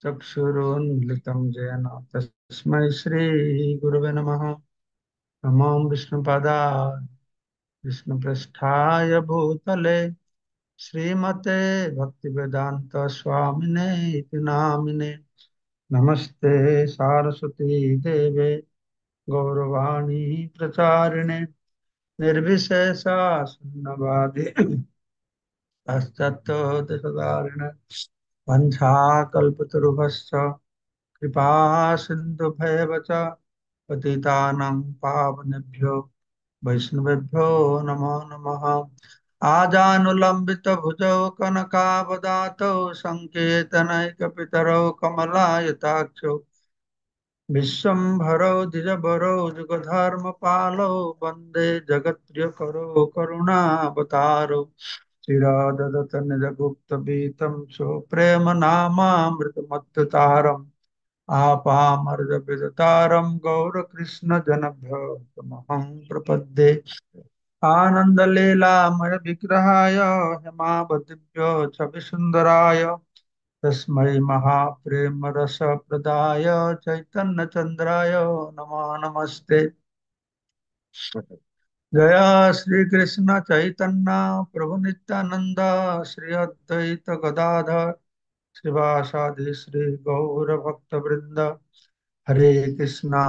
चक्षुरुन्मिलितं येन तस्मै श्रीगुरवे नमः। नमो विष्णुपदाय विष्णुपृष्ठाय भूतले श्रीमते भक्तिवेदांत स्वामिने इति नामिने। नमस्ते सारस्वती देवे गौरवाणी प्रचारिणे निर्विशेषा शून्यवादी पाश्चात्य वंशाकल्पतरुभश्च कृपा सिन्धुभैव च पतितानां पावनेभ्यो वैष्णवेभ्यो नमो नमः। आजानुलम्बितभुजौ कनकावदातौ सङ्केतनैकपितरौ कमलायताक्षौ विश्वम्भरौ द्विजवरौ जुगधर्मपालौ वन्दे जगत्प्रियकरौ करुणावतारौ चिराददत निजगुप्तवीतं स्वप्रेम नामामृतमत्ततारम् आपामर्जविदतारं गौरकृष्णजनभ्यो तमहं प्रपद्ये। आनन्दलीलामय विग्रहाय हेमावतिभ्यो छविसुन्दराय तस्मै महाप्रेमरसप्रदाय चैतन्यचन्द्राय नमो नमस्ते। जय श्री कृष्ण चैतन्य प्रभु नित्यानंद श्री अद्वैत गदाधर श्रीवासादि श्री गौर भक्त वृंद। हरे कृष्णा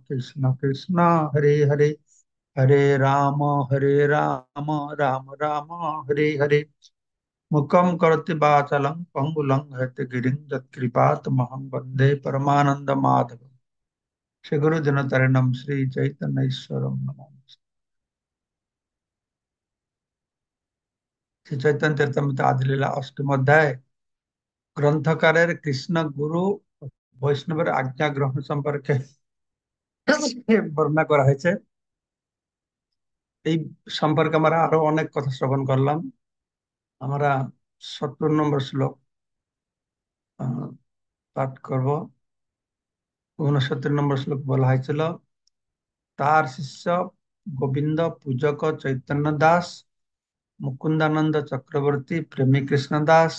कृष्ण कृष्ण हरे हरे, हरे राम राम राम हरे हरे। मुखम करोति वाचालं पंगुलं हयते तत्कृपातमहं वन्दे परमानंद माधव। श्री गुरु जनतरणम श्री चैतन्य ईश्वरम नमः। श्री चैतन्य चरितमृत आदिलीला अष्टम अध्याय ग्रंथकारेर कृष्ण गुरु বৈষ্ণবের আজ্ঞা গ্রহণ সম্পর্কে বর্ণনা করা হয়েছে। এই সম্পর্কে আমরা আরো অনেক কথা শ্রবণ করলাম। আমরা 70 নম্বর শ্লোক পাঠ করব। 69 নম্বর শ্লোক বলা হয়েছিল, তার শিষ্য গোবিন্দ পূজক চৈতন্য দাস, মুকুন্দানন্দ চক্রবর্তী প্রেমী কৃষ্ণ দাস,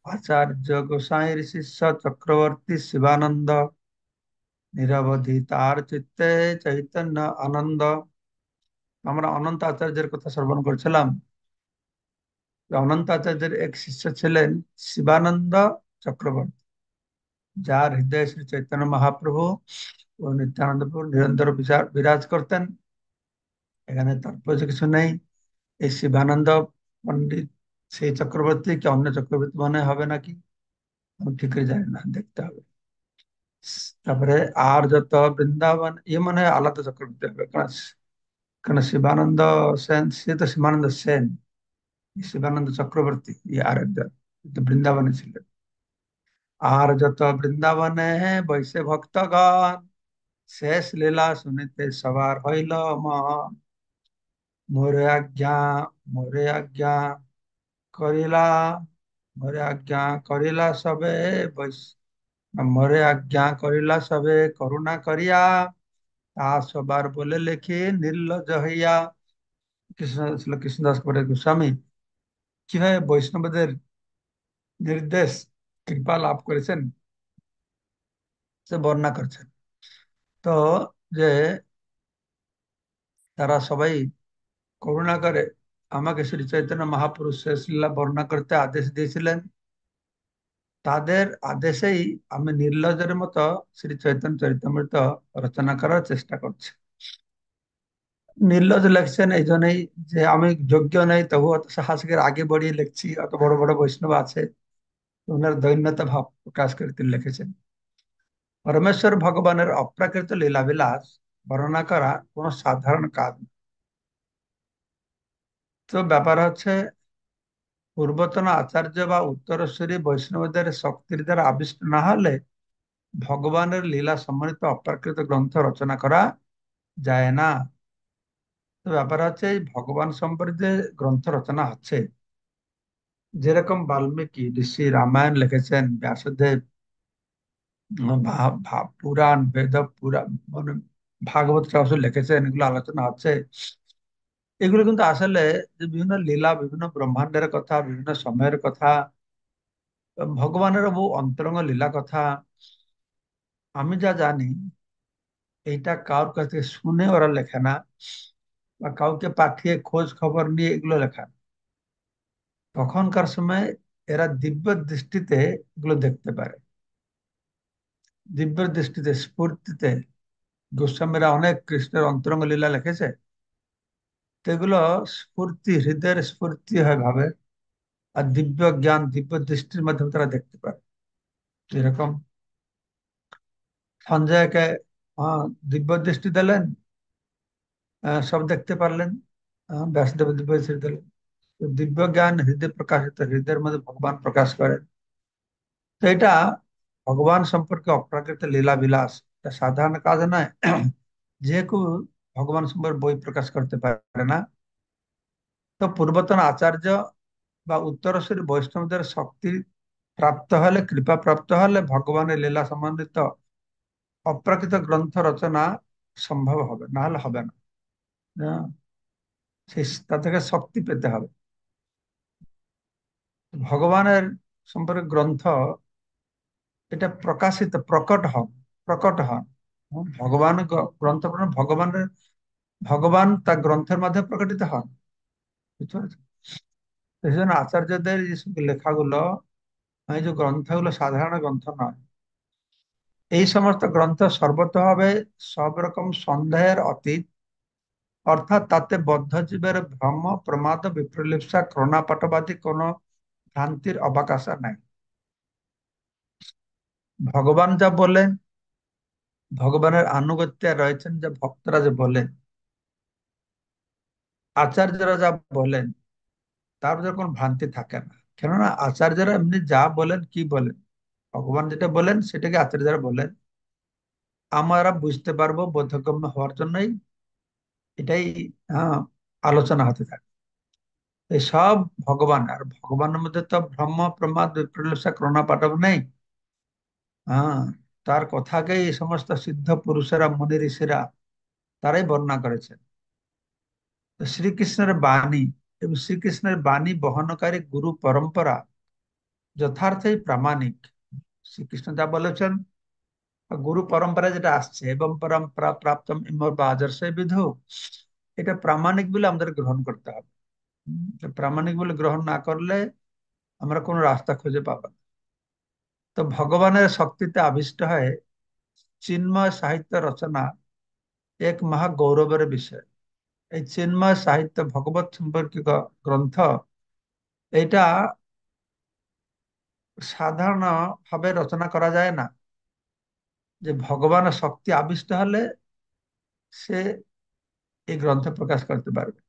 আচার্য গোসাইর শিষ্য চক্রবর্তী শিবানন্দ, নিরবধি তার চিত্তে চৈতন্য আনন্দ। আমরা অনন্ত আচার্যের কথা শ্রবণ করছিলাম। অনন্ত আচার্যের এক শিষ্য ছিলেন শিবানন্দ চক্রবর্তী, যার হৃদয়ে শ্রী চৈতন্য মহাপ্রভু ও নিত্যানন্দ প্রভু নিরন্তর বিরাজ করতেন। এখানে তাৎপর্য কিছু নেই। এই শিবানন্দ পণ্ডিত সেই চক্রবর্তী কি অন্য চক্রবর্তী মনে হবে নাকি, আমি ঠিক করে জানি না, দেখতে হবে। তারপরে আর যত বৃন্দাবন, ইয়ে মনে হয় আলাদা চক্রবর্তী হবে, কারণ কারণ শিবানন্দ সেন, সে তো শিবানন্দ সেন, শিবানন্দ চক্রবর্তী ইয়ে আর একজন, তো বৃন্দাবনে ছিলেন। আর যত বৃন্দাবনে বৈশে ভক্তগণ, শেষ লীলা শুনিতে সবার হইল মন। মোরে আজ্ঞা মোরে আজ্ঞা করিলা, মোরে আজ্ঞা করিলা সবে মোরে আজ্ঞা করিলা সবে করুণা করিয়া, তা সবার বলে লেখি নির্লজ্জ হইয়া। কৃষ্ণ ছিল কৃষ্ণদাস কবিরাজ গোস্বামী কিভাবে বৈষ্ণবদের নির্দেশ কৃপা লাভ করেছেন সে বর্ণনা করছেন। তো যে তারা সবাই করুণা করে আমাকে শ্রী চৈতন্য মহাপুরুষ শেষ লীলা বর্ণনা করতে আদেশ দিয়েছিলেন। তাদের আদেশেই আমি নির্লজ্জের মতো শ্রী চৈতন্য চরিতামৃত রচনা করার চেষ্টা করছি। নির্লজ্জ লিখছেন এই জন্যই যে আমি যোগ্য নেই, তবু অত সাহসিকের আগে বাড়িয়ে লিখছি, অত বড় বড় বৈষ্ণব আছে, ওনার দৈন্যতা ভাব প্রকাশ করে তিনি লিখেছেন। পরমেশ্বর ভগবানের অপ্রাকৃত লীলাবিলাস বর্ণনা করা কোনো সাধারণ কাজ না। তো ব্যাপার হচ্ছে, পূর্বতন আচার্য বা উত্তরসূরি বৈষ্ণবদের শক্তির দ্বারা আবিষ্ট না হলে ভগবানের লীলা সম্বলিত অপ্রাকৃত গ্রন্থ রচনা করা যায় না। তো ব্যাপার হচ্ছে, এই ভগবান সম্পর্কে গ্রন্থ রচনা হচ্ছে, যেরকম বাল্মীকি ঋষি রামায়ণ লিখেছেন, ব্যাসদেব পুরাণ বেদ পুরাণ মানে ভাগবত শাস্ত্র লিখেছেন, এগুলো আলোচনা হচ্ছে। এগুলো কিন্তু আসলে যে বিভিন্ন লীলা, বিভিন্ন ব্রহ্মাণ্ডের কথা, বিভিন্ন সময়ের কথা, ভগবানের বহু অন্তরঙ্গ লীলা কথা আমি যা জানি এইটা কারোর কাছ থেকে শুনে ওরা লেখে না, বা কাউকে পাঠিয়ে খোঁজ খবর নিয়ে এগুলো লেখা না। তখনকার সময় এরা দিব্য দৃষ্টিতে এগুলো দেখতে পারে, দিব্য দৃষ্টিতে স্ফূর্তিতে। গোস্বামীরা অনেক কৃষ্ণের অন্তরঙ্গ লীলা লিখেছে, তো এগুলো স্ফূর্তি, হৃদয়ের স্ফূর্তি হয় ভাবে, আর দিব্য জ্ঞান দিব্য দৃষ্টির মাধ্যমে তারা দেখতে পারে। এরকম সঞ্জয়কে দিব্য দৃষ্টি দিলেন, সব দেখতে পারলেন। ব্যাসদেব দিব্য দৃষ্টি দিলেন। তো দিব্য জ্ঞান হৃদয় প্রকাশিত, হৃদয়ের মধ্যে ভগবান প্রকাশ করেন। তো এটা ভগবান সম্পর্কে অপ্রাকৃত লীলা বিলাস, এটা সাধারণ কাজ নয়। যে কেউ ভগবান সম্পর্কে বই প্রকাশ করতে পারে না। তো পূর্বতন আচার্য বা উত্তরসূরি বৈষ্ণবদের শক্তি প্রাপ্ত হলে, কৃপা প্রাপ্ত হলে ভগবানের লীলা সম্বন্ধিত অপ্রাকৃত গ্রন্থ রচনা সম্ভব হবে, না হলে হবে না। হ্যাঁ, সেই তা থেকে শক্তি পেতে হবে। ভগবানের সম্পর্কে গ্রন্থ, এটা প্রকাশিত, প্রকট হন, প্রকট হন। ভগবান গ্রন্থ পড়েন, ভগবান তার গ্রন্থের মাধ্যমে প্রকটিত হন। বুঝতে পারছো? সেই জন্য আচার্যদের যে সব লেখাগুলো, এই যে গ্রন্থগুলো সাধারণ গ্রন্থ নয়। এই সমস্ত গ্রন্থ সর্বতভাবে সব রকম সন্দেহের অতীত, অর্থাৎ তাতে বদ্ধ জীবের ভ্রম, প্রমাদ, বিপ্রলিপ্সা, ক্রোনাপাটবাদী কোন ভ্রান্তির অবকাশ নাই। ভগবান যা বলেন, ভগবানের আনুগত্যে রয়েছেন যে ভক্তরা যে বলেন, আচার্যরা যা বলেন, তার ভিতরে কোনো ভ্রান্তি থাকে না। কেননা আচার্যরা এমনি যা বলেন, কি বলেন, ভগবান যেটা বলেন সেটাকে আচার্যরা বলেন। আমরা বুঝতে পারবো বোধগম্য হওয়ার জন্যই এটাই আলোচনা হতে থাকে। এই সব ভগবান, আর ভগবানের মধ্যে তো ব্রহ্ম, প্রমাদ, বিপ্রলিপ্সা, ক্রোনা পাটব নেই। হ্যাঁ, তার কথাকেই এই সমস্ত সিদ্ধ পুরুষেরা, মুনি ঋষিরা তারাই বর্ণনা করেছেন। তো শ্রীকৃষ্ণের বাণী এবং শ্রীকৃষ্ণের বাণী বহনকারী গুরু পরম্পরা যথার্থই প্রামাণিক। শ্রীকৃষ্ণ যা বলেছেন, গুরু পরম্পরা যেটা আসছে, এবং পরম্পরা প্রাপ্তম ইমর বা আদর্শ বিধু, এটা প্রামাণিক বলে আমাদের গ্রহণ করতে হবে। প্রামাণিক বলে গ্রহণ না করলে আমরা কোনো রাস্তা খুঁজে পাবো না। তো ভগবানের শক্তিতে আবিষ্ট হয়ে চিন্ময় সাহিত্য রচনা এক মহা গৌরবের বিষয়। এই চিন্ময় সাহিত্য ভগবত সম্পর্কিত গ্রন্থ, এটা সাধারণ ভাবে রচনা করা যায় না। যে ভগবানের শক্তি আবিষ্ট হলে সে এই গ্রন্থ প্রকাশ করতে পারবে।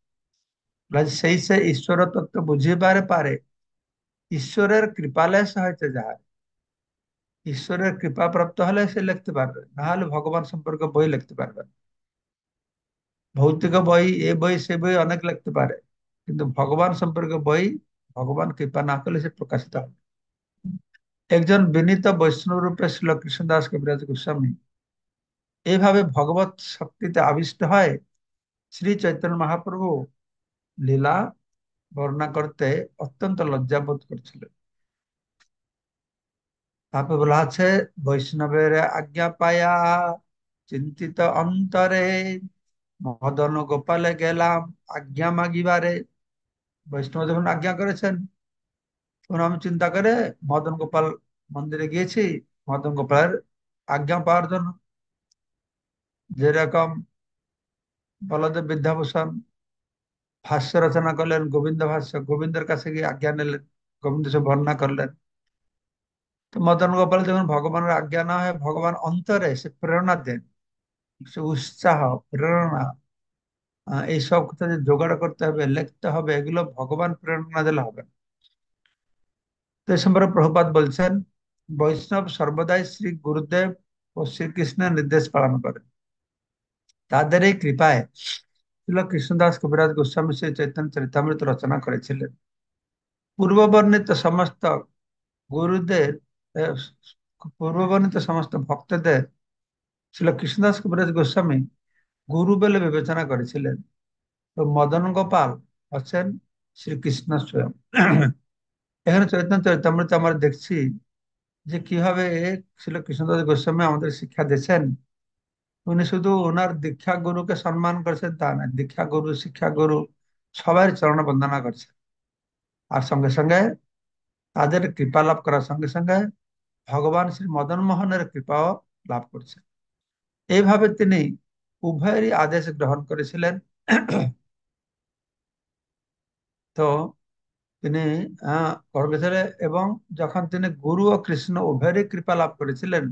সেই সে ঈশ্বর তত্ত্ব বুঝিবারে পারে, ঈশ্বরের কৃপালেশ হয়েছে যাহার। ঈশ্বরের কৃপা প্রাপ্ত হলে সে লিখতে পারবে, না হলে ভগবান সম্পর্কে বই লিখতে পারবে না। ভৌতিক বই, এ বই সে বই অনেক লিখতে পারে, কিন্তু ভগবান সম্পর্কে বই ভগবান কৃপা না করলে সে প্রকাশিত হবে। একজন বিনীত বৈষ্ণব রূপে শ্রীল কৃষ্ণদাস কবিরাজ গোস্বামী এইভাবে ভগবত শক্তিতে আবিষ্ট হয় শ্রী চৈতন্য মহাপ্রভু লীলা বর্ণনা করতে অত্যন্ত লজ্জাবোধ করছিলেন। তারপরে বলা আছে, বৈষ্ণবের আজ্ঞা পায়া চিন্তিত অন্তরে মদন গোপালে গেলাম আজ্ঞা মাগিবারে। বৈষ্ণব যখন আজ্ঞা করেছেন, তখন আমি চিন্তা করে মদন গোপাল মন্দিরে গিয়েছি মদন গোপালের আজ্ঞা পাওয়ার জন্য। যেরকম বলদেব বিদ্যাভূষণ ভাষ্য রচনা করলেন, গোবিন্দ ভাষ্য, গোবিন্দের কাছে গিয়ে আজ্ঞা নিলেন, গোবিন্দ সে বর্ণনা করলেন। তো মদন গোপাল যখন ভগবানের আজ্ঞা না হয়, ভগবান অন্তরে সে প্রেরণা দেন, সে উৎসাহ, প্রেরণা, এইসব কথা যে জোগাড় করতে হবে, লিখতে হবে, এগুলো ভগবান প্রেরণা দিলে হবে না। তো এই সম্পর্কে প্রভুপাদ বলছেন, বৈষ্ণব সর্বদাই শ্রী গুরুদেব ও শ্রীকৃষ্ণের নির্দেশ পালন করে। তাদের এই কৃপায় শ্রীল কৃষ্ণদাস কবিরাজ গোস্বামী শ্রী চৈতন্য চরিতামৃত রচনা করেছিলেন। পূর্ববর্ণিত সমস্ত গুরুদের, আহ, পূর্ববর্ণিত সমস্ত ভক্তদের শ্রীল কৃষ্ণদাস কবিরাজ গোস্বামী গুরু বলে বিবেচনা করেছিলেন। তো মদন গোপাল হচ্ছেন শ্রীকৃষ্ণ স্বয়ং। এখানে চৈতন্য চরিতামৃতে আমরা দেখছি যে কিভাবে ছিল কৃষ্ণদাস গোস্বামী আমাদের শিক্ষা দিয়েছেন। উনি শুধু ওনার দীক্ষা গুরুকে সম্মান করছেন তা না, দীক্ষা গুরু শিক্ষা গুরু সবার চরণ বন্দনা করছেন। আর সঙ্গে সঙ্গে তাদের কৃপা লাভ করার সঙ্গে সঙ্গে ভগবান শ্রী মদন মোহনের কৃপাও লাভ করছেন। এইভাবে তিনি উভয়েরই আদেশ গ্রহণ করেছিলেন। তো তিনি করেছিলেন, এবং যখন তিনি গুরু ও কৃষ্ণ উভয়েরই কৃপা লাভ করেছিলেন,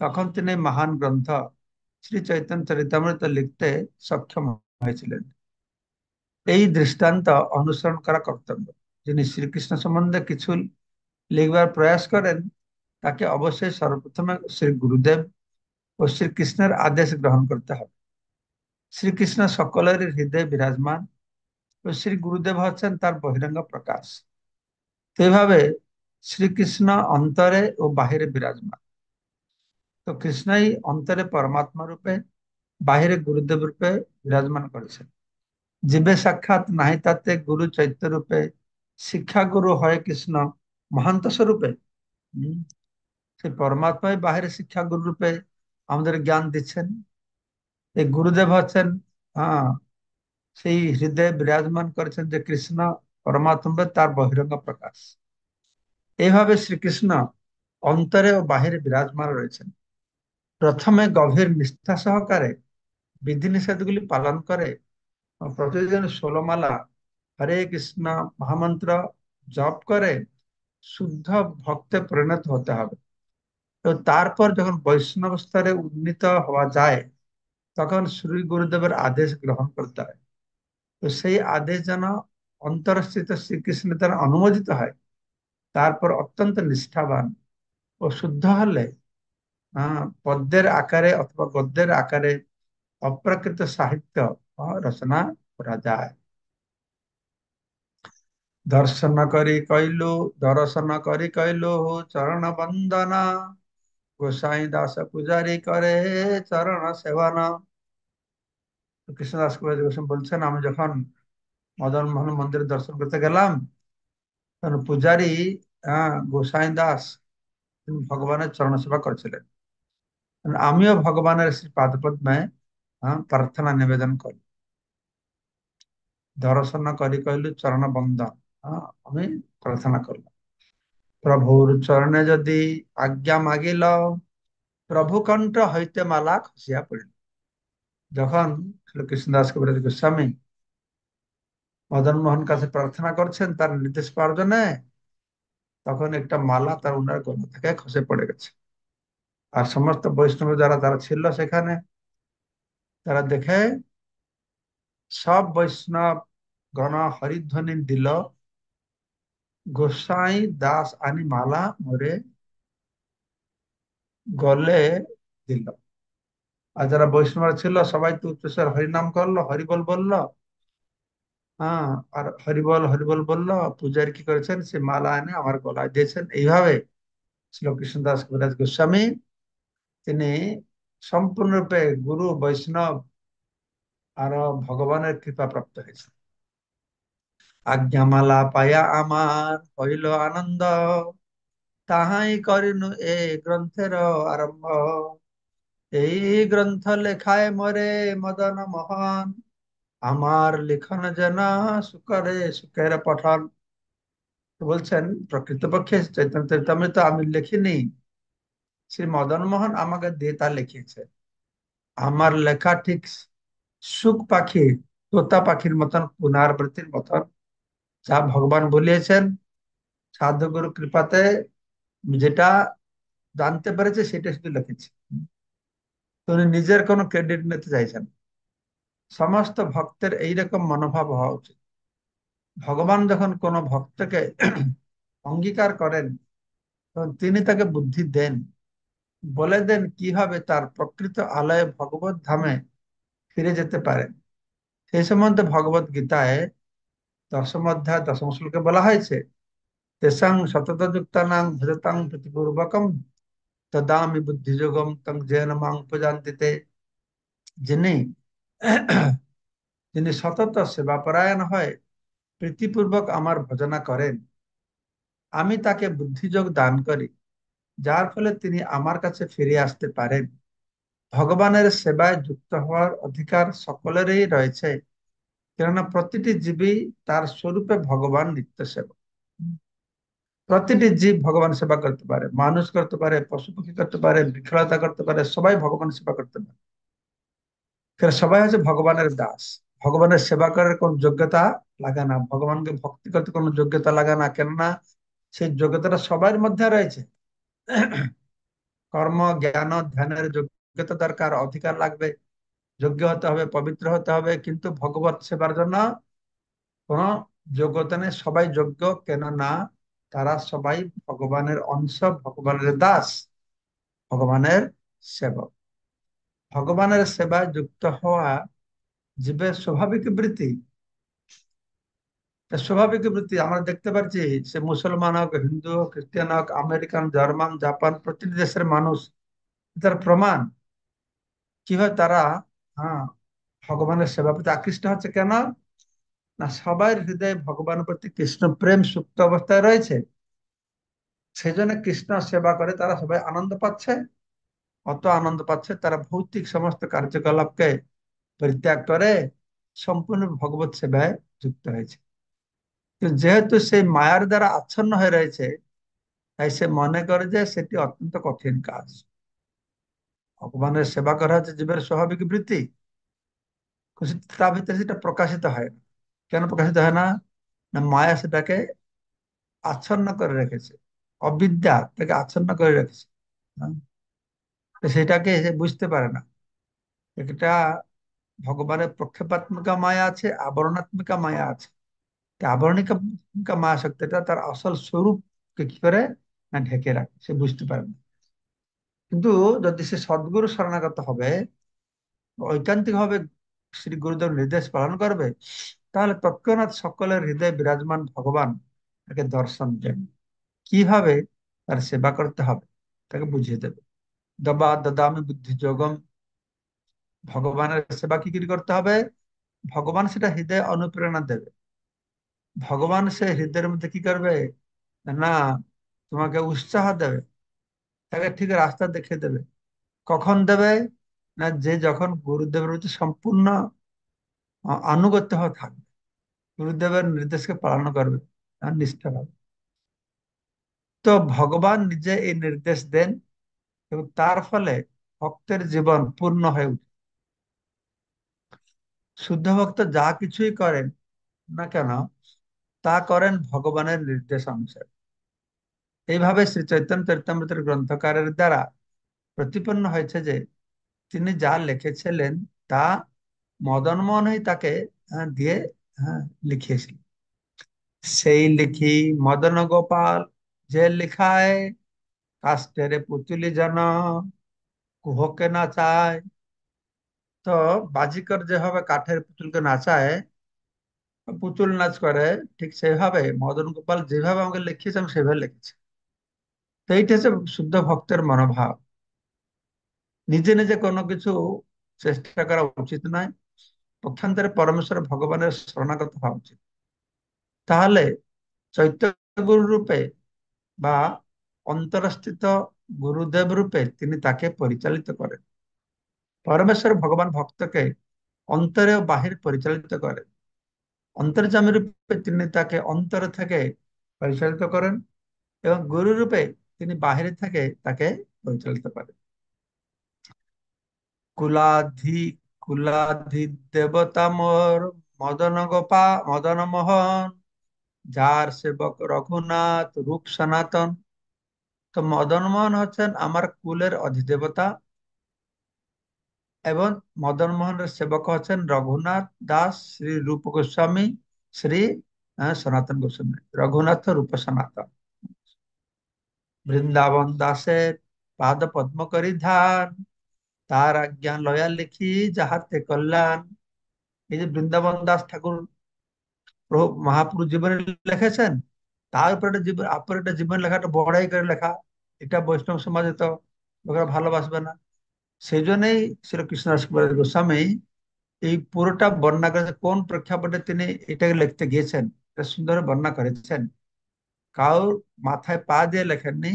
তখন তিনি মহান গ্রন্থ শ্রী চৈতন্য চরিতামৃত লিখতে সক্ষম হয়েছিলেন। এই দৃষ্টান্ত অনুসরণ করা কর্তব্য। যিনি শ্রীকৃষ্ণ সম্বন্ধে কিছু লিখবার প্রয়াস করেন, তাকে অবশ্যই সর্বপ্রথমে শ্রী গুরুদেব ও শ্রীকৃষ্ণের আদেশ গ্রহণ করতে হবে। শ্রীকৃষ্ণ সকলের হৃদয়ে বিরাজমান ও শ্রী গুরুদেব হচ্ছেন তার বহিরঙ্গ প্রকাশ। তো এইভাবে শ্রীকৃষ্ণ অন্তরে ও বাহিরে বিরাজমান। তো কৃষ্ণই অন্তরে পরমাত্মা রূপে, বাহিরে গুরুদেব রূপে বিরাজমান করেছেন। জীবে সাক্ষাৎ নাহি তাতে গুরু চৈত্য রূপে, শিক্ষা গুরু হয় কৃষ্ণ মহান্ত স্বরূপে। হম, সেই পরমাত্মাই বাহিরে শিক্ষা গুরু রূপে আমাদের জ্ঞান দিচ্ছেন। এই গুরুদেব হচ্ছেন, হ্যাঁ, সেই হৃদয়ে বিরাজমান করেছেন যে কৃষ্ণ পরমাত্মা তার বহিরঙ্গ প্রকাশ। এইভাবে শ্রীকৃষ্ণ অন্তরে ও বাহিরে বিরাজমান রয়েছেন। প্রথমে গভীর নিষ্ঠা সহকারে বিধিনিষেধগুলি পালন করে ও প্রতিদিন 16 মালা হরে কৃষ্ণ মহামন্ত্র জপ করে শুদ্ধ ভক্তে পরিণত হতে হবে। তো তারপর যখন বৈষ্ণব স্তরে উন্নীত হওয়া যায়, তখন শ্রী গুরুদেবের আদেশ গ্রহণ করতে হয়। তো সেই আদেশ যেন অন্তরস্থিত শ্রীকৃষ্ণের দ্বারা অনুমোদিত হয়। তারপর অত্যন্ত নিষ্ঠাবান ও শুদ্ধ হলে পদ্যের আকারে অথবা গদ্যের আকারে অপ্রাকৃত সাহিত্য রচনা করা যায়। দর্শন করি কইলু দর্শন করি কইলু চরণ বন্দনা, গোসাই দাস পূজারি করে চরণ সেবনা। কৃষ্ণদাস কবিরাজ গোস্বামী বলছেন, আমি যখন মদন মোহন মন্দিরে দর্শন করতে গেলাম, তখন পূজারী গোসাই দাস তিনি ভগবানের চরণ সেবা করছিলেন। আমিও ভগবানের শ্রী পাদপদ্মে প্রার্থনা নিবেদন করি। দর্শন করি কইলু চরণ বন্দন, আমি প্রার্থনা করলাম। প্রভুর চরণে যদি আজ্ঞা মাগিল, প্রভু কণ্ঠ হইতে মালা খসিয়া পড়িল। যখন কৃষ্ণদাস কবিরাজ গোস্বামী মদন মোহন কাছে প্রার্থনা করছেন তার নির্দেশ পাওয়ার জন্য, তখন একটা মালা তার উনার গলা থেকে খসে পড়ে গেছে। আর সমস্ত বৈষ্ণব যারা তারা ছিল সেখানে, তারা দেখে সব বৈষ্ণব গণ হরিধ্বনি দিল, গোসাই দাস আনি মালা মোরে গলে দিল। আর যারা বৈষ্ণব ছিল সবাই তো উচ্চস্বর হরিনাম করলো, হরিবল বললো। হ্যাঁ, আর হরিবল হরিবল বললো। পূজারি কি করেছেন, সে মালা এনে আমার গলায় দিয়েছেন। এইভাবে শ্রী কৃষ্ণদাস কবিরাজ গোস্বামী তিনি সম্পূর্ণরূপে গুরু বৈষ্ণব আর ভগবানের কৃপা প্রাপ্ত হয়েছে। আজ্ঞামালা পায়া আমার হইল আনন্দ, তাহাই করিনু এ গ্রন্থের আরম্ভ। এই গ্রন্থ লেখায় মরে মদন মোহন, আমার লিখন যেন সুকরে সুখের পঠন। তো বলছেন, প্রকৃতপক্ষে চৈতন্য চরিতামৃত আমি লিখিনি, শ্রী মদন মোহন আমাকে দিয়ে তা লিখিয়েছে। আমার লেখা ঠিক সুখ পাখি, তোতা পাখির মতন, পুনরাবৃত্তির মতন। যা ভগবান বলিয়েছেন সাধুগুরু কৃপাতে যেটা জানতে পেরেছে সেটা শুধু লিখেছে। তো উনি নিজের কোনো ক্রেডিট নিতে চাইছেন। সমস্ত ভক্তের এইরকম মনোভাব হওয়া উচিত। ভগবান যখন কোনো ভক্তকে অঙ্গীকার করেন, তখন তিনি তাকে বুদ্ধি দেন, বলে দেন কিভাবে তার প্রকৃত আলয়ে ভগবত ধামে ফিরে যেতে পারে। সেই সম্বন্ধে ভগবত গীতায় 10ম অধ্যায় 10ম শ্লোকে বলা হয়েছে, তেসাং সততযুক্তানাং ভজতাং প্রতিপূর্বকম তদামি বুদ্ধিযোগম তং যেন মাং উপজানতে। যিনি যিনি সতত সেবাপরায়ণ হয় প্রীতিপূর্বক আমার ভজনা করেন, আমি তাকে বুদ্ধিযোগ দান করি, যার ফলে তিনি আমার কাছে ফিরে আসতে পারেন। ভগবানের সেবায় যুক্ত হওয়ার অধিকার সকলেরই রয়েছে, কেননা প্রতিটি জীবই তার স্বরূপে ভগবান নিত্য সেবক। প্রতিটি জীব ভগবান সেবা করতে পারে, মানুষ করতে পারে, পশু পাখি করতে পারে, বৃক্ষলতা করতে পারে, সবাই ভগবান সেবা করতে পারে। কারণ সবাই হচ্ছে ভগবানের দাস। ভগবানের সেবা করার কোন যোগ্যতা লাগে না, ভগবানকে ভক্তি করতে কোনো যোগ্যতা লাগে না, কেননা সেই যোগ্যতাটা সবার মধ্যে রয়েছে। কর্ম, জ্ঞান, ধ্যানের যোগ্যতা দরকার, অধিকার লাগবে, যোগ্য হতে হবে, পবিত্র হতে হবে। কিন্তু ভগবত সেবার জন্য কোনো যোগ্যতা নেই, সবাই যোগ্য, কেননা তারা সবাই ভগবানের অংশ, ভগবানের দাস, ভগবানের সেবক। ভগবানের সেবায় যুক্ত হওয়া জীবের স্বাভাবিক বৃত্তি। তা স্বাভাবিক বৃত্তি আমরা দেখতে পাচ্ছি, সে মুসলমান হোক, হিন্দু হোক, খ্রিস্টান হোক, আমেরিকান, জার্মান, জাপান, প্রতিটি দেশের মানুষ, তার প্রমাণ কিভাবে তারা, হ্যাঁ, ভগবানের সেবা প্রতি আকৃষ্ট হচ্ছে। কেন না, সবার হৃদয়ে ভগবানের প্রতি কৃষ্ণ প্রেম সুপ্ত অবস্থায় রয়েছে। সেই জন্য কৃষ্ণ সেবা করে তারা সবাই আনন্দ পাচ্ছে। অত আনন্দ পাচ্ছে তারা ভৌতিক সমস্ত কার্যকলাপকে পরিত্যাগ করে সম্পূর্ণ ভগবত সেবায় যুক্ত হয়েছে। কিন্তু যেহেতু সেই মায়ার দ্বারা আচ্ছন্ন হয়ে রয়েছে, তাই সে মনে করে যে সেটি অত্যন্ত কঠিন কাজ। ভগবানের সেবা করা হচ্ছে জীবের স্বাভাবিক বৃত্তি, কিন্তু তার ভিতরে সেটা প্রকাশিত হয় না। কেন প্রকাশিত হয় না? না, মায়া সেটাকে আচ্ছন্ন করে রেখেছে, অবিদ্যা তাকে আচ্ছন্ন করে রেখেছে। হ্যাঁ? তো সেটাকে সে বুঝতে পারে না। এটা ভগবানের প্রক্ষেপাত্মিকা মায়া আছে, আবরণাত্মিকা মায়া আছে। তো আবরণিকা মায়া শক্তিটা তার আসল স্বরূপকে কি করে না ঢেকে রাখে, সে বুঝতে পারে না। কিন্তু যদি সে সদ্গুরু শরণাগত হবে, ঐকান্তিক ভাবে শ্রী গুরুদেব নির্দেশ পালন করবে, তাহলে তৎক্ষণাৎ সকলের হৃদয়ে বিরাজমান ভগবান তাকে দর্শন দেন, কিভাবে তার সেবা করতে হবে তাকে বুঝিয়ে দেবে। দবা দদামি বুদ্ধি যোগম, ভগবানের সেবা কি কি করতে হবে, ভগবান সেটা হৃদয়ে অনুপ্রেরণা দেবে। ভগবান সে হৃদয়ের মধ্যে কি করবে না, তোমাকে উৎসাহ দেবে, তাকে ঠিক রাস্তা দেখিয়ে দেবে। কখন দেবে না, যে যখন গুরুদেবের প্রতি সম্পূর্ণ আনুগত্য হয়ে থাকবে, গুরুদেবের নির্দেশকে পালন করবে আর নিষ্ঠা হবে। তো ভগবান নিজে এই নির্দেশ দেন এবং তার ফলে ভক্তের জীবন পূর্ণ হয়ে উঠে। শুদ্ধ ভক্ত যা কিছুই করেন না কেন, তা করেন ভগবানের নির্দেশ অনুসারে। এইভাবে শ্রী চৈতন্য চরিতামৃতের গ্রন্থকারের দ্বারা প্রতিপন্ন হয়েছে যে তিনি যা লিখেছিলেন তা মদন মোহনই তাকে দিয়ে লিখিয়েছিলেন। সেই লিখি মদন গোপাল যে লিখায়, কাস্টেরে পুতুলি যেন কুহকে নাচায়। তো বাজিকর যেভাবে কাঠের পুতুলকে নাচায়, পুতুল নাচ করে, ঠিক সেভাবে মদন গোপাল যেভাবে আমাকে লিখিয়েছে আমি সেভাবে লিখেছি। তো এইটা হচ্ছে শুদ্ধ ভক্তের মনোভাব। নিজে নিজে কোনো কিছু চেষ্টা করা উচিত নয়, পক্ষান্তরে পরমেশ্বর ভগবানের শরণাগত হওয়া উচিত। তাহলে চৈতন্য গুরু রূপে বা অন্তরস্থিত গুরুদেব রূপে তিনি তাকে পরিচালিত করেন। পরমেশ্বর ভগবান ভক্তকে অন্তরে ও বাহির পরিচালিত করেন। অন্তর্যামী রূপে তিনি তাকে অন্তর থেকে পরিচালিত করেন এবং গুরু রূপে তিনি বাহির থেকে তাকে পরিচালিত করেন। কুলাধি কুলাধি দেবতা মোর মদন মোহন, যার সেবক রঘুনাথ রূপ সনাতন। তো মদন মোহন হচ্ছেন আমার কুলের অধিদেবতা এবং মদন মোহনের সেবক হচ্ছেন রঘুনাথ দাস, শ্রী রূপ গোস্বামী, শ্রী সনাতন গোস্বামী, রঘুনাথ রূপ সনাতন। বৃন্দাবন দাসের পাদ পদ্ম করি ধ্যান, তার আজ্ঞা লয়া লিখি যাহাতে কল্যাণ। এই যে বৃন্দাবন দাস ঠাকুর প্রভু মহাপুরুষ জীবনে লিখেছেন, তার উপর একটা জীবন, আপনার একটা জীবন লেখাটা বড়াই করে লেখা, এটা বৈষ্ণব সমাজে তো লোকেরা ভালোবাসবে না। সেই জন্যই শ্রীকৃষ্ণ গোস্বামী এই পুরোটা বর্ণনা করেছে, কোন প্রেক্ষাপটে তিনি এটাকে লিখতে গিয়েছেন, এটা সুন্দর বর্ণনা করেছেন। কাউর মাথায় পা দিয়ে লেখেননি,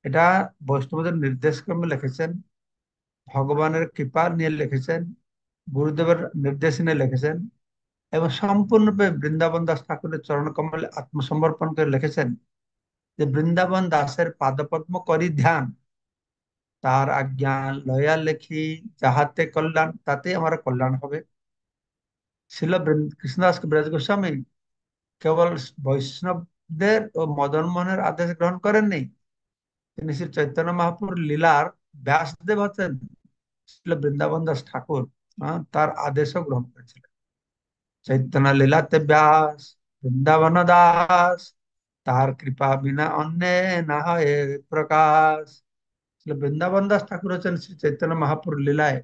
এটা বৈষ্ণবদের নির্দেশ ক্রমে লিখেছেন, ভগবানের কৃপা নিয়ে লিখেছেন, গুরুদেবের নির্দেশ নিয়ে লিখেছেন, এবং সম্পূর্ণরূপে বৃন্দাবন দাস ঠাকুরের চরণ কমলে আত্মসমর্পণ করে লিখেছেন যে বৃন্দাবন দাসের পাদপদ্ম করি ধ্যান, তার আজ্ঞা লয়া লেখি, যাহাতে কল্যাণ তাতে আমার কল্যাণ হবে। কৃষ্ণদাস ব্রজ গোস্বামী কেবল বৈষ্ণবদের ও মদন মোহনের আদেশ গ্রহণ করেননি, তিনি শ্রী চৈতন্য মহাপুর লীলার ব্যাসদেব হচ্ছেন ছিল বৃন্দাবন দাস ঠাকুর, তার আদেশও গ্রহণ করেছিলেন। চৈতন্য লীলাতে ব্যাস বৃন্দাবন দাস, তার কৃপা বিনা অন্যে না হয় প্রকাশ। আসলে বৃন্দাবন দাস ঠাকুর হচ্ছেন শ্রী চৈতন্য মহাপুর লীলায়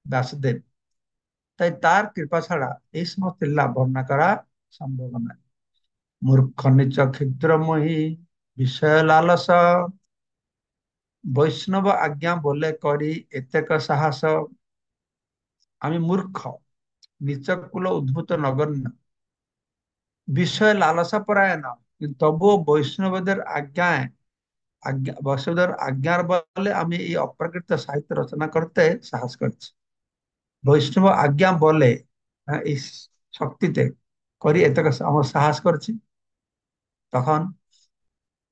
ব্যাসদেব, তাই তার কৃপা ছাড়া এই সমস্ত লীলা বর্ণনা করা সম্ভব নয়। মূর্খ নিচ ক্ষুদ্রময়ী বিষয় লালস, বৈষ্ণব আজ্ঞা বলে করি এতেক সাহস। আমি মূর্খ, নিচ কুল উদ্ভূত নগণ্য, বিষয় লালসা পরায়ণ, কিন্তু তবুও বৈষ্ণবদের আজ্ঞার বলে আমি এই অপ্রাকৃত সাহিত্য রচনা করতে সাহস করছি। বৈষ্ণব আজ্ঞা বলে, এই শক্তিতে করি এত আমার সাহস করছি। তখন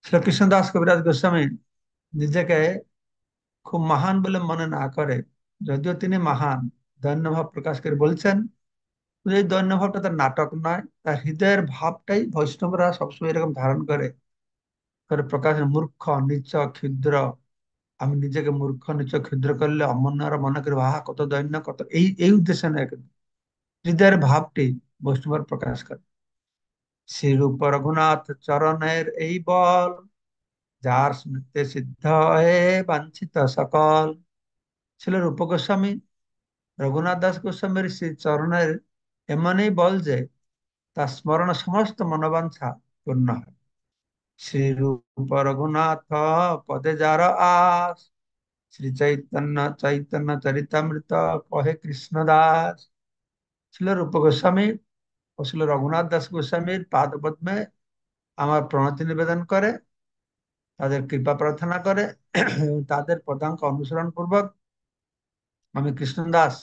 শ্রীকৃষ্ণ দাস কবিরাজ গোস্বামী নিজেকে খুব মহান বলে মনে না করে, যদিও তিনি মহান, দৈন্যভাব প্রকাশ করে বলছেন যে এই দৈন্যভাবটা তার নাটক নয়, তার হৃদয়ের ভাবটাই বৈষ্ণবরা সবসময় এরকম ধারণ করে করে প্রকাশ। মূর্খ নিচ ক্ষুদ্র, আমি নিজেকে মূর্খ নিচ ক্ষুদ্র করলে অমন্যরা মনে করে আহা কত দৈন্য, কত এই এই উদ্দেশ্যে নয়, কিন্তু হৃদয়ের ভাবটি বৈষ্ণবের প্রকাশ করে। শ্রীরূপ রঘুনাথ চরণের এই বল, যার স্মৃতি সিদ্ধ হয়ে বাঞ্ছিত সকল। ছিল রূপ গোস্বামী রঘুনাথ দাস গোস্বামীর শ্রী চরণের এমনই বল যে তার স্মরণ সমস্ত মনোবাঞ্ছা পূর্ণ হয়। শ্রী রূপ রঘুনাথ পদে যার আস, শ্রী চৈতন্য চৈতন্য চরিতামৃত কহে কৃষ্ণ দাস। ছিল রূপ গোস্বামী ও ছিল রঘুনাথ দাস গোস্বামীর পাদপদ্মে আমার প্রণতি নিবেদন করে, তাদের কৃপা প্রার্থনা করে, এবং তাদের পদাঙ্ক অনুসরণ পূর্বক আমি কৃষ্ণ দাস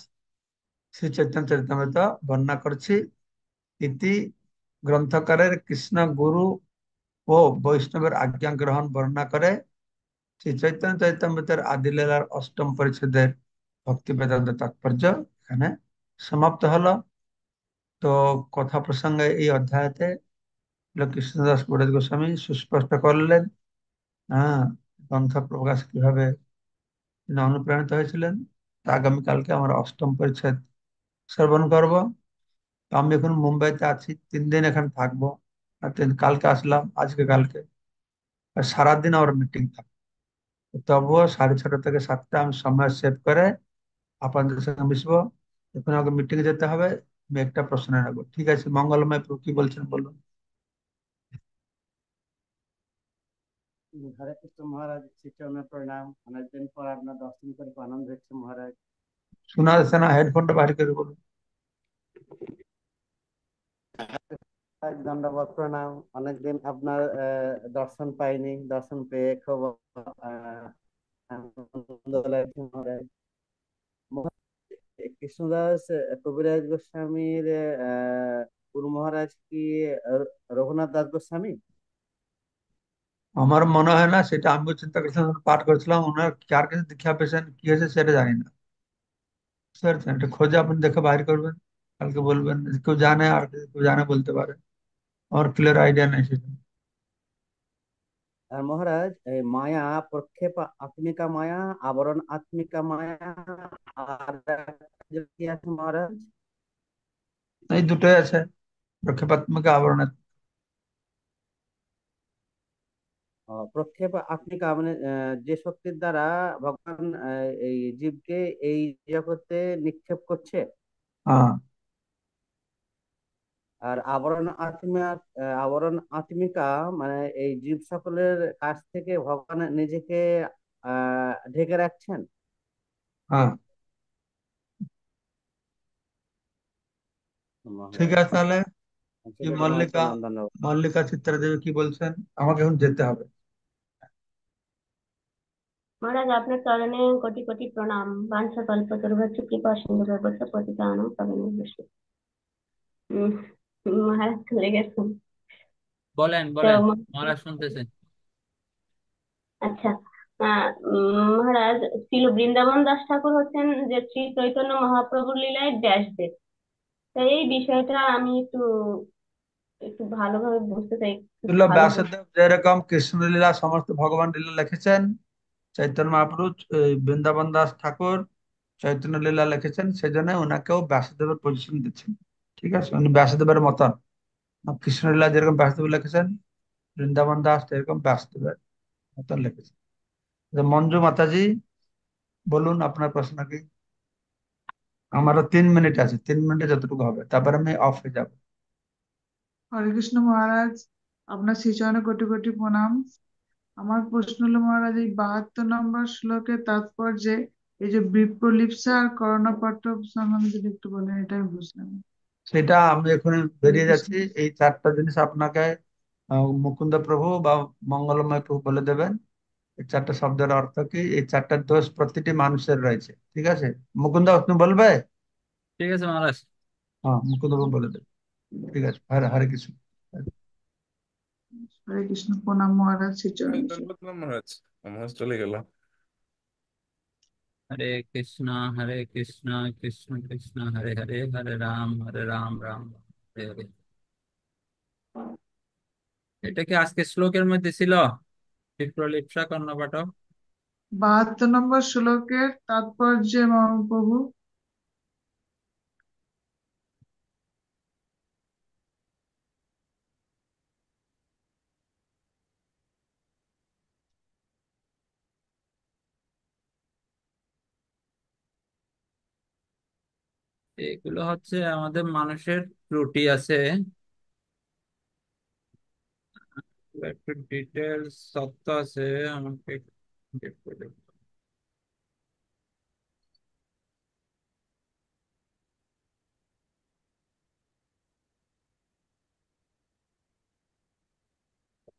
শ্রী চৈতন্য চরিতামৃত বর্ণনা করছি। ইতি গ্রন্থকারের কৃষ্ণ গুরু ও বৈষ্ণবের আজ্ঞা গ্রহণ বর্ণনা করে শ্রী চৈতন্য চৈতন্যের আদিলীলার অষ্টম পরিচ্ছেদের ভক্তি বেদান্ত তাৎপর্য এখানে সমাপ্ত হলো। তো কথা প্রসঙ্গে এই অধ্যায়তে কৃষ্ণদাস কবিরাজ গোস্বামী সুস্পষ্ট করলেন, হ্যাঁ, গ্রন্থ প্রকাশ কিভাবে তিনি অনুপ্রাণিত হয়েছিলেন। তা আগামীকালকে আমরা অষ্টম পরিচ্ছেদ শ্রবণ করব। তো আমি এখন মুম্বাইতে আছি, 3 দিন এখানে থাকবো। আর কালকে আসলাম, আজকে কালকে, আর সারাদিন আমার মিটিং থাকবে। তবুও 6:30 থেকে 7টা আমি সময় সেভ করে আপনাদের সঙ্গে মিশবো। এখন আমাকে মিটিং এ যেতে হবে, আমি একটা প্রশ্ন নেবো, ঠিক আছে? মঙ্গলময় প্রভু কি বলছেন বলুন। হরে কৃষ্ণ মহারাজ, শ্রীচরণে প্রণাম। অনেকদিন পর আপনার দর্শন করে খুব আনন্দ হচ্ছে মহারাজ। শোনা যাচ্ছে না? হেডফোনটা বাইরে করে বলুন। দণ্ডবত প্রণাম। অনেকদিন আপনার দর্শন পাইনি, দর্শন পেয়ে খুব আনন্দ লাগছে মহারাজ। কৃষ্ণদাস কবিরাজ গোস্বামীর গুরু মহারাজ কি রঘুনাথ দাস গোস্বামী? আমার মনে হয় না, সেটা আমিও চিন্তা করছিলাম, পাঠ করছিলাম। ওনার কার কাছে দীক্ষা পেয়েছেন কি হয়েছে সেটা জানি না। বুঝতে পারছেন? এটা খোঁজে আপনি দেখে বাইর করবেন, কালকে বলবেন। যদি কেউ জানে, আর যদি কেউ জানে বলতে পারে, আমার ক্লিয়ার আইডিয়া নেই সেটা। আর মহারাজ, এই মায়া প্রক্ষেপ আত্মিকা মায়া, আবরণ আত্মিকা মায়া, আর একটা কি আছে মহারাজ? এই দুটোই আছে, প্রক্ষেপাত্মক আবরণের। প্রক্ষেপ আত্মিকা মানে যে শক্তির দ্বারা ভগবান এই জীবকে এই জগতে নিক্ষেপ করছে। হ্যাঁ, আর আবরণ আত্মিকা মানে এই জীব সকলের কাছ থেকে ভগবান নিজেকে ঢেকে রাখছেন হ্যাঁ, ঠিক মহারাজ। আছে তাহলে। কি সেজন্য মল্লিকা, প্রণাম ধন্যবাদ। মল্লিকা চিত্রা দেবী কি বলছেন? আমাকে এখন যেতে হবে। মহারাজ, আপনার চরণে কোটি কোটি প্রণাম। বাঞ্ছা কল্পতরুভ্যশ্চ কৃপা সিন্ধুভ্যশ্চ পতিতানাং পাবনেভ্যশ্চ। উম, মহারাজ চলে গেছেন। বলেন তো বলেন, মহারাজ শুনতেছেন। আচ্ছা, মহারাজ, শ্রীল বৃন্দাবন দাস ঠাকুর হচ্ছেন যে শ্রী চৈতন্য মহাপ্রভুর লীলায় ব্যাসদেব। তো এই বিষয়টা আমি একটু একটু ভালোভাবে বুঝতে চাই, একটু তুল্য ভালো হতো। ব্যাসদেব যেরকম কৃষ্ণলীলা সমস্ত ভগবান লীলা লিখেছেন, চৈতন্য মহাপ্রভু বৃন্দাবন দাস ঠাকুর চৈতন্য লীলা লিখেছেন, সেই জন্য ওনাকেও ব্যাসদেবের পজিশন দিচ্ছেন। ঠিক আছে, উনি ব্যাসদেবের মতন। কৃষ্ণলীলা যেরকম ব্যাসদেব লিখেছেন, বৃন্দাবন দাস এরকম ব্যাসদেবের মতন লিখেছেন। যে মঞ্জু মাতাজি, বলুন আপনার প্রশ্ন কি? আমারও 3 মিনিট আছে, 3 মিনিটে যতটুকু হবে, তারপর আমি অফ হয়ে যাব। হরে কৃষ্ণ মহারাজ, আপনার শ্রীচরণে কোটি কোটি প্রণাম। আমার প্রশ্ন হলো মহারাজ, এই 72 নম্বর শ্লোকের তাৎপর্যে এই যে বিপ্রলিপ্সা আর করণপাঠক সম্বন্ধে যদি একটু বলেন, এটাই বুঝলাম। সেটা আমি এখন হরে বেরিয়ে কৃষ্ণ। যাচ্ছি। এই 4টা জিনিস আপনাকে মুকুন্দ প্রভু বা মঙ্গলময় প্রভু বলে দেবেন। এই 4টা শব্দের অর্থ কি, এই 4টা দোষ প্রতিটি মানুষের রয়েছে। ঠিক আছে, মুকুন্দ তুমি বলবে? ঠিক আছে মহারাজ। হ্যাঁ, মুকুন্দ প্রভু বলে দেবে। ঠিক আছে, হরে হরে কৃষ্ণ। হরে কৃষ্ণ, প্রণাম মহারাজ শ্রীচরণে। ধন্যবাদ না মহারাজ, মহারাজ চলে গেল। হরে কৃষ্ণ, হরে কৃষ্ণ, কৃষ্ণ কৃষ্ণ হরে হরে, হরে রাম, হরে রাম, রাম রাম হরে হরে। এটা কি আজকে শ্লোকের মধ্যে ছিল? বিপ্রলিপ্সা কর্ণপাঠক। 72 নম্বর শ্লোকের তাৎপর্যে মহাপ্রভু। এগুলো হচ্ছে আমাদের মানুষের ত্রুটি আছে, একটু ডিটেলস তথ্য আছে আমাকে বের করে দিতে হবে।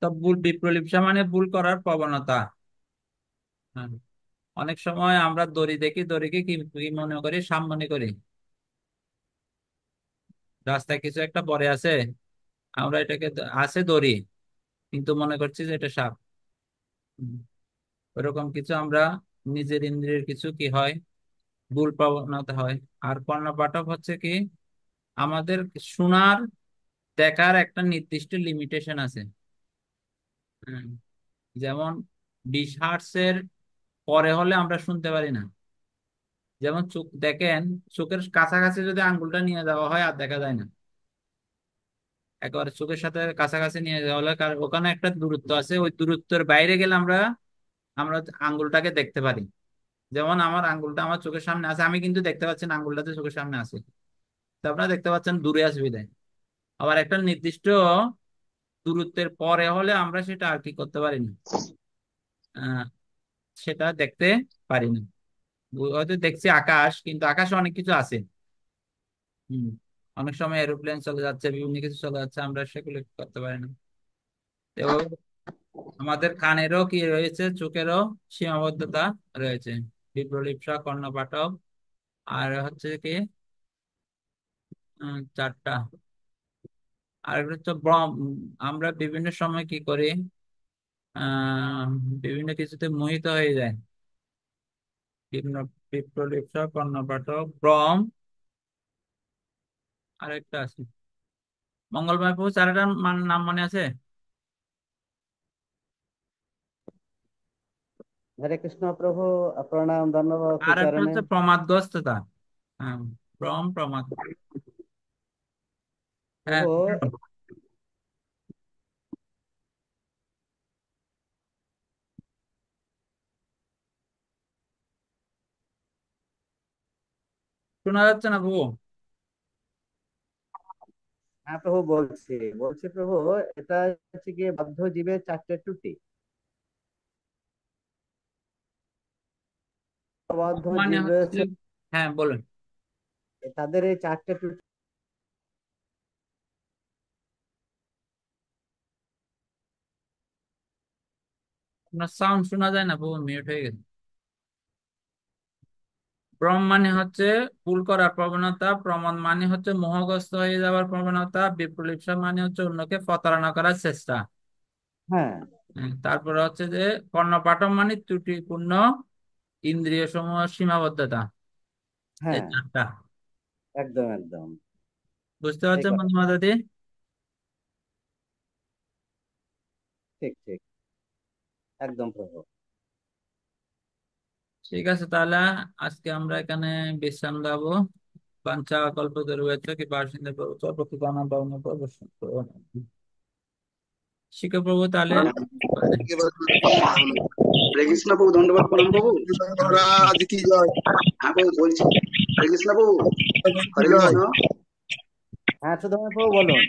তা ভুল, বিপ্রলিপ্সা মানে ভুল করার প্রবণতা। হ্যাঁ, অনেক সময় আমরা দড়ি দেখি, দড়িকে কি কি মনে করি, সাপ মনে করি। রাস্তায় কিছু একটা পড়ে আছে, আমরা এটাকে আছে দড়ি, কিন্তু মনে করছি যে এটা সাপ। হুম, ওরকম কিছু আমরা নিজের ইন্দ্রিয়ের কিছু কি হয়, ভুল প্রবণতা হয়। আর কর্ণপাঠক হচ্ছে কি, আমাদের শোনার, দেখার একটা নির্দিষ্ট লিমিটেশন আছে। হুম, যেমন 20 হার্টজ পরে হলে আমরা শুনতে পারি না। যেমন চোখ দেখেন, চোখের কাছাকাছি যদি আঙ্গুলটা নিয়ে যাওয়া হয় আর দেখা যায় না। একেবারে চোখের সাথে কাছাকাছি নিয়ে যাওয়া হলে, কারণ ওখানে একটা দূরত্ব আছে, ওই দূরত্বের বাইরে গেলে আমরা আমরা আঙ্গুলটাকে দেখতে পারি। যেমন আমার আঙ্গুলটা আমার চোখের সামনে আছে, আমি কিন্তু দেখতে পাচ্ছি না আঙ্গুলটাতে চোখের সামনে আছে, তো আপনারা দেখতে পাচ্ছেন দূরে আছে বিধায়। আবার একটা নির্দিষ্ট দূরত্বের পরে হলে আমরা সেটা আর কি করতে পারি না, আহ, সেটা দেখতে পারি না। হয়তো দেখছি আকাশ, কিন্তু আকাশে অনেক কিছু আছে। হম, অনেক সময় এরোপ্লেন চলে যাচ্ছে, বিভিন্ন কিছু চলে যাচ্ছে, আমরা সেগুলো করতে পারি না। এবং আমাদের কানেরও কি রয়েছে, চোখেরও সীমাবদ্ধতা রয়েছে। বিপ্রলিপ্সা, কর্ণপাঠক, আর হচ্ছে কি 4টা। আর একটা হচ্ছে ভ্রম। আমরা বিভিন্ন সময় কি করি, আহ বিভিন্ন কিছুতে মোহিত হয়ে যায়। বিভিন্ন বিপ্রলিপ্সা, কর্ণপাঠক, ভ্রম, আরেকটা আছে মঙ্গলময় প্রভু। 4টার নাম মনে আছে? হরে কৃষ্ণ প্রভু, প্রণাম ধন্যবাদ আর একটা শ্রীচরণে। হচ্ছে প্রমাদগ্রস্ততা। হ্যাঁ, ভ্রম, প্রমাদ। হ্যাঁ, প্রভু, শোনা যাচ্ছে না প্রভু? হ্যাঁ প্রভু, বলছি বলছি প্রভু, এটা হচ্ছে গিয়ে বাধ্য জীবের 4টে ত্রুটি। বাধ্য মানে জীব হচ্ছে, রয়েছে, হ্যাঁ বলুন। তাদের এই 4টে ত্রুটি আপনার সাউন্ড শোনা যায় না, বহু মিউট হয়ে গেছে। ভ্রম মানে হচ্ছে ভুল করার প্রবণতা, প্রমাদ মানে হচ্ছে মোহগ্রস্ত হয়ে যাওয়ার প্রবণতা, বিপ্রলিপ্সা মানে হচ্ছে অন্যকে প্রতারণা করার চেষ্টা। হ্যাঁ, তারপরে হচ্ছে যে কর্ণপাঠম মানে ত্রুটিপূর্ণ ইন্দ্রিয় সমূহ সীমাবদ্ধতা। এই হ্যাঁ, চারটা একদম একদম বুঝতে এই পারছেন কথা, বন্ধু মাদাদি? ঠিক ঠিক, একদম প্রভু। ঠিক আছে, তাহলে আজকে আমরা এখানে বিশ্রাম দেবো। বাঞ্ছা কল্পতরুভ্যশ্চ কৃপাসিন্ধু ভবতু পতিতানাং পাবনেভ্যো বৈষ্ণবেভ্যো নমো নমঃ। শিক্ষা প্রভু তাহলে হরে কৃষ্ণ প্রভু, ধন্যবাদ, প্রণাম প্রভু। মহারাজ কি জয়। হ্যাঁ প্রভু, বলছি। হরে কৃষ্ণ প্রভু। কি হরে জয়। কৃষ্ণ। হ্যাঁ, সুধর্ম প্রভু বলুন।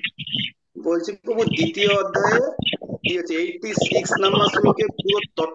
বলছি প্রভু, দ্বিতীয় অধ্যায়ে কি হচ্ছে 86 নম্বর শ্লোকে পুরো তত্ত্ব